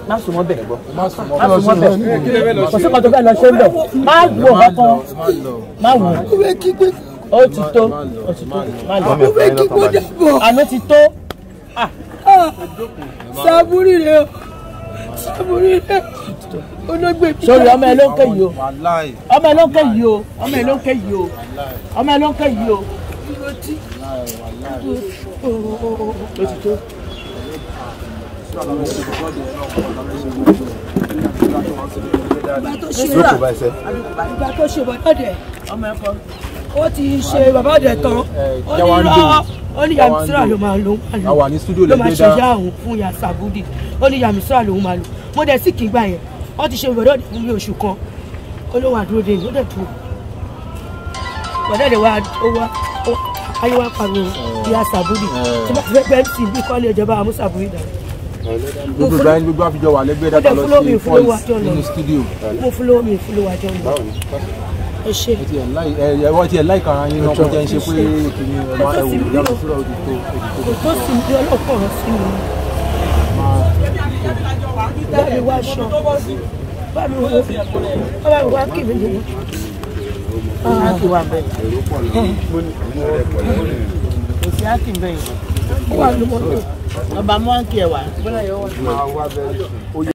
má sùn mọ́ bẹ̀ kò sí kan tó fẹ́ lọ ṣe ń bẹ̀ má wò kankan má wò ó ti tó má lọ àná ti tó sábúrì rẹ olóògbé sórí ọmọ ẹ ló ń ké yìí o ọmọ ẹ ló ń ké yìí o ọmọ ẹ ló ń ké yìí o ọmọ ẹ ló ń ké yìí o ó ti tó. ìgbà tó ṣe bàbá dẹ̀ ó ti ṣe bàbá dẹ̀ tán ó ní yamisira ló máa lò ló máa ṣe yá òun fún ya Sabudi ó ní yamisira lòun máa lò mo dẹ̀ sì kí gbà yẹn wọ́n ti ṣe bàbá dẹ̀ fún mi oṣù kan ó ló wà dúró dé ní ó dẹ̀ dúró bàbá dẹ̀ wá ayé wá pariwo ya Sabudi tí wọ́n ti fẹ́ bẹ́ẹ̀ sí bí kọ́lé ìjọba àmú Sabudi dà. gbogbo ìgbà yẹn gbogbo àfijọ́ wà lẹ́gbẹ̀ẹ́ dàtà lọ sí voice nínú studio. mo fúlọ́ wájọ́ lọ. ẹ ṣe. ẹ̀wọ́ ti ẹ̀ láìka ara yín náà kọjá ń ṣe pé kìíní ẹ̀wò ìyàwó síra òdì tó. kò tó sì ń bí ọlọ́pọ̀rọ̀ sí mi. báyìí wá aṣọ báyìí wá kí mi nìyẹn. ákì wà bẹ́ẹ̀ kò sí ákì bẹ́ẹ̀ ó wà lómọ́tò. ọba mú ákì ẹ̀ wá.